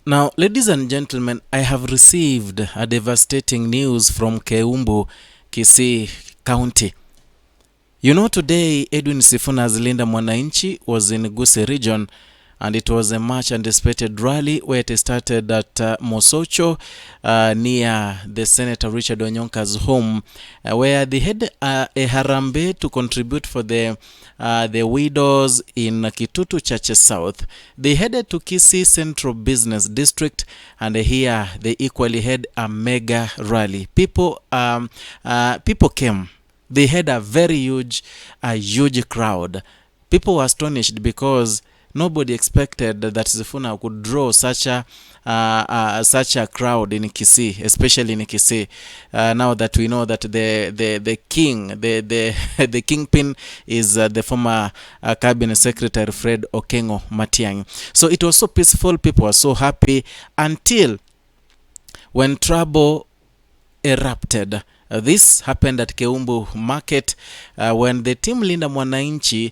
Now, ladies and gentlemen, I have received a devastating news from Keumbu, Kisii County. You know, today Edwin Sifuna's Linda Mwananchi was in Gusii region, and it was a much anticipated rally where it started at Mosocho near the Senator Richard Onyonka's home, where they had a harambe to contribute for the widows in Kitutu Church South. They headed to Kisii Central Business District, and here they equally had a mega rally. People came. They had a very huge crowd. People were astonished because nobody expected that Sifuna could draw such a crowd in Kisii, especially in Kisii. Now that we know that the king, the kingpin is the former cabinet secretary Fred Okengo Matiang'i. So it was so peaceful. People were so happy until when trouble erupted. This happened at Keumbu Market when the team Linda Mwananchi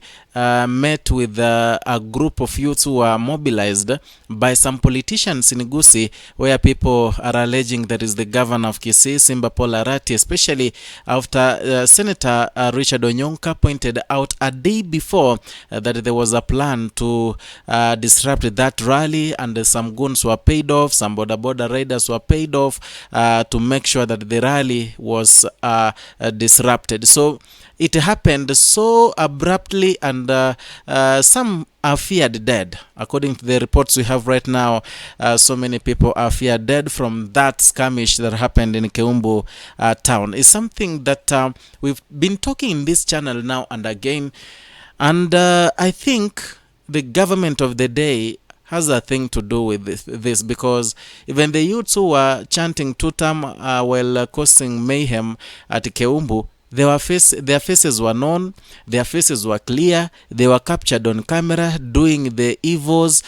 met with a group of youths who were mobilized by some politicians in Gusii, where people are alleging that is the governor of Kisii, Simba Paul Arati, especially after Senator Richard Onyonka pointed out a day before that there was a plan to disrupt that rally, and some goons were paid off, some border riders were paid off to make sure that the rally was disrupted. So it happened so abruptly, and some are feared dead. According to the reports we have right now, so many people are feared dead from that skirmish that happened in Keumbu town. It's something that we've been talking in this channel now and again, and I think the government of the day has a thing to do with this, because even the youths who were chanting Tutam while causing mayhem at Keumbu, their faces were known, their faces were clear, they were captured on camera doing the evils,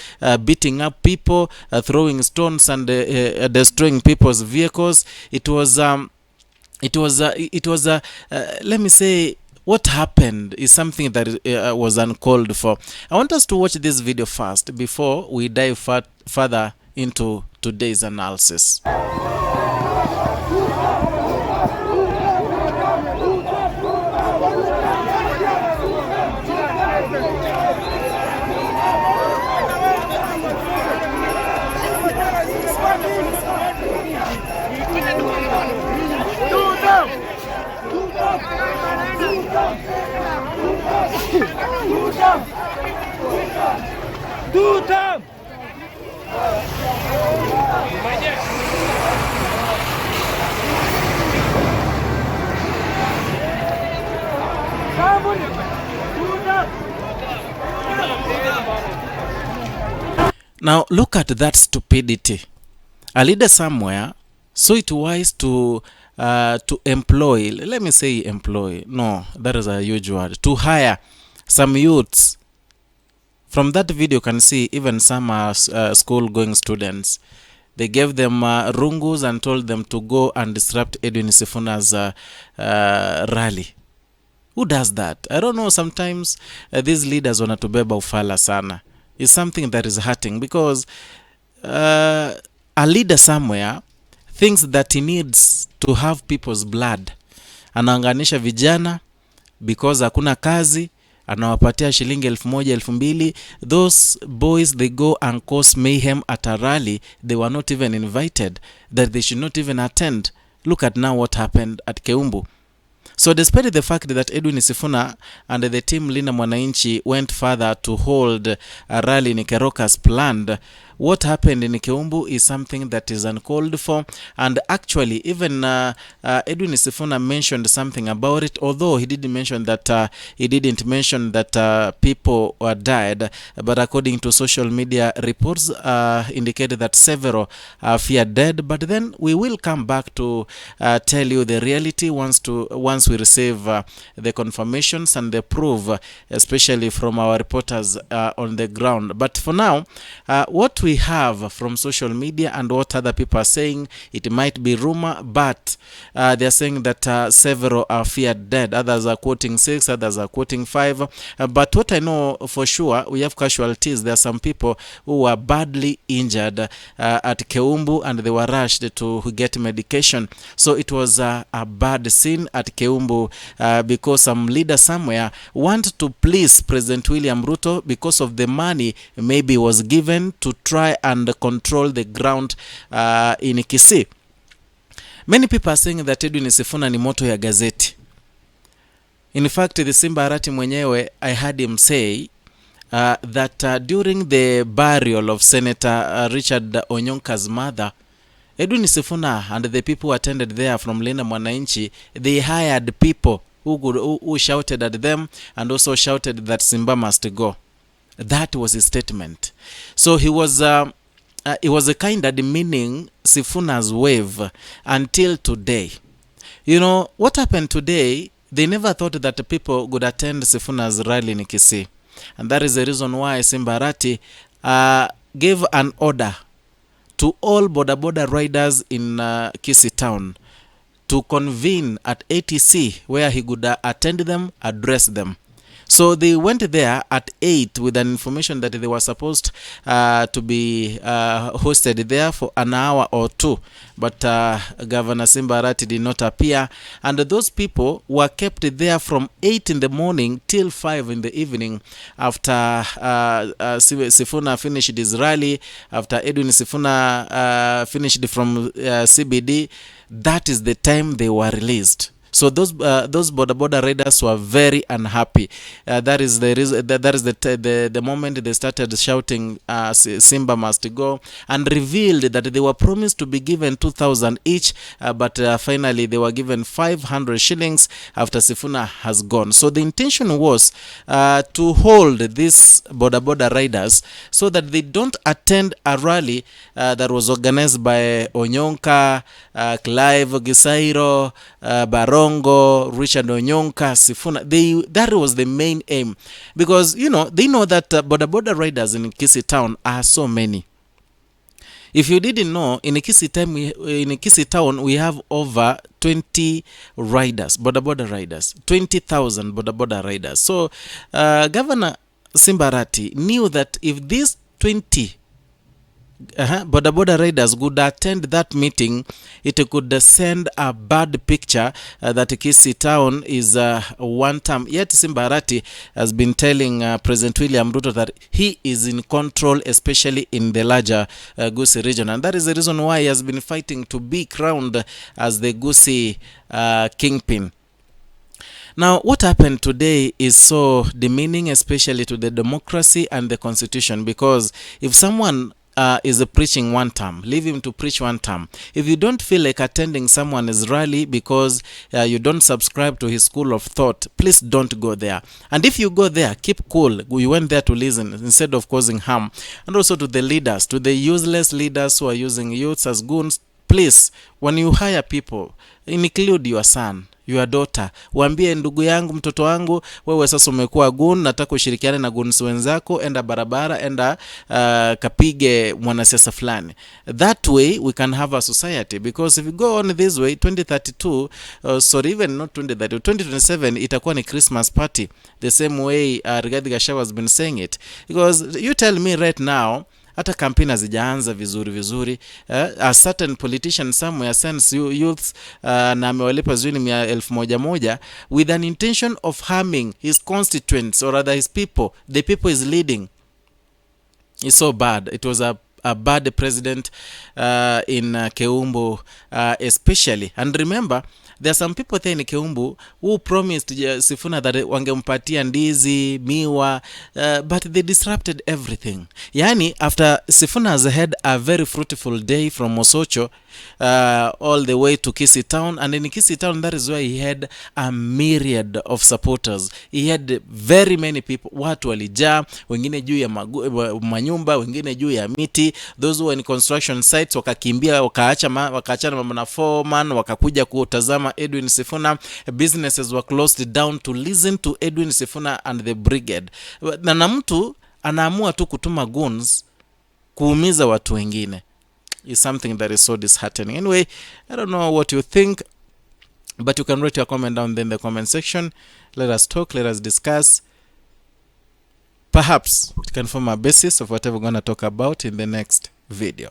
beating up people, throwing stones, and destroying people's vehicles. It was let me say, what happened is something that was uncalled for. I want us to watch this video first before we dive further into today's analysis. Now look at that stupidity. A leader somewhere saw it wise to employ, let me say employ, no, that is a huge word, to hire some youths. From that video you can see even some are school going students. They gave them rungus and told them to go and disrupt Edwin Sifuna's rally. Who does that? I don't know. Sometimes these leaders wanatubeba ufala sana. It's something that is hurting, because a leader somewhere thinks that he needs to have people's blood. Anaanganisha vijana because hakuna kazi, anawapatia shilingi 1,000 2,000. Those boys, they go and cause mayhem at a rally they were not even invited, that they should not even attend. Look at now what happened at Keumbu. So despite the fact that Edwin Sifuna and the team Linda Mwananchi went further to hold a rally in Keroka as planned, what happened in Keumbu is something that is uncalled for. And actually even Edwin Sifuna mentioned something about it, although he didn't mention that people were died. But according to social media reports indicated that several feared dead. But then we will come back to tell you the reality once once we receive the confirmations and the proof, especially from our reporters on the ground. But for now, what we have from social media and what other people are saying, it might be rumor, but they are saying that several are feared dead. Others are quoting 6, others are quoting 5. But what I know for sure, we have casualties. There are some people who were badly injured at Keumbu, and they were rushed to get medication. So it was a bad scene at Keumbu because some leader somewhere want to please President William Ruto because of the money maybe was given to try and control the ground in Kisii. Many people are saying that Edwin Sifuna ni moto ya gazeti. In fact, the Simba Arati mwenyewe, I heard him say that during the burial of Senator Richard Onyonka's mother, Edwin Sifuna and the people who attended there from Linda Mwananchi, they hired people who shouted at them and also shouted that Simba must go. That was his statement. So he was a kind of demeaning Sifuna's wave until today. You know, what happened today, they never thought that people would attend Sifuna's rally in Kisii. And that is the reason why Simba Arati gave an order to all border riders in Kisii town to convene at ATC, where he could attend them, address them. So they went there at 8 with an information that they were supposed to be hosted there for an hour or 2. But Governor Simba Arati did not appear. And those people were kept there from 8 in the morning till 5 in the evening after Sifuna finished his rally, after Edwin Sifuna finished from CBD. That is the time they were released. So those border riders were very unhappy. That is the reason. That is the moment they started shouting, "Simba must go," and revealed that they were promised to be given 2,000 each, but finally they were given 500 shillings after Sifuna has gone. So the intention was to hold these border riders so that they don't attend a rally that was organized by Onyonka, Clive Gisairo, Barongo, Richard Onyonka, Sifuna. That was the main aim, because they know that border riders in Kisii town are so many. If you didn't know, in Kisii town we have over 20 riders, border riders, 20,000 border riders. So Governor Simba Arati knew that if these 20 border riders could attend that meeting, it could send a bad picture that Kisii town is one term. Yet Simba Arati has been telling President William Ruto that he is in control, especially in the larger Gusii region, and that is the reason why he has been fighting to be crowned as the Gusii kingpin. Now, what happened today is so demeaning, especially to the democracy and the constitution, because if someone is preaching one term, leave him to preach one term. If you don't feel like attending someone's rally because you don't subscribe to his school of thought, please don't go there. And if you go there, keep cool. You went there to listen instead of causing harm. And also to the leaders, to the useless leaders who are using youths as goons, please, when you hire people, include your son, your daughter. Waambie, ndugu yangu, mtoto wangu, wewe sasa umekuwa goon, nataka ushirikiane na goons wenzako, enda barabara, enda kapige mwanasiasa fulani. That way we can have a society, because if you go on this way, 2032, sorry, even not 2032, 2027 itakuwa ni Christmas party, the same way Rigathi Gachagua has been saying it. Because you tell me right now, hata kampeni hazijaanza vizuri. A certain politician somewhere sends youths na amewalipa zuni 1,100 with an intention of harming his constituents, or rather his people, the people is leading. It's so bad. It was a bad president in Keumbu especially. And remember, there are some people there in Keumbu who promised Sifuna that wangempatia ndizi, miwa, but they disrupted everything. Yani, after Sifuna has had a very fruitful day from Mosocho all the way to Kisii town, and in Kisii town, that is where he had a myriad of supporters. He had very many people. Watu walijaa, wengine juu ya manyumba, wengine juu ya miti. Those who were in construction sites wakakimbia, wakaachana mambo na foreman, wakakuja kutazama kama Edwin Sifuna. Businesses were closed down to listen to Edwin Sifuna and the brigade. Na mtu anaamua tu kutuma goons kuumiza watu wengine is something that is so disheartening. Anyway, I don't know what you think, but you can write your comment down there in the comment section. Let us talk, let us discuss. Perhaps it can form a basis of whatever we're going to talk about in the next video.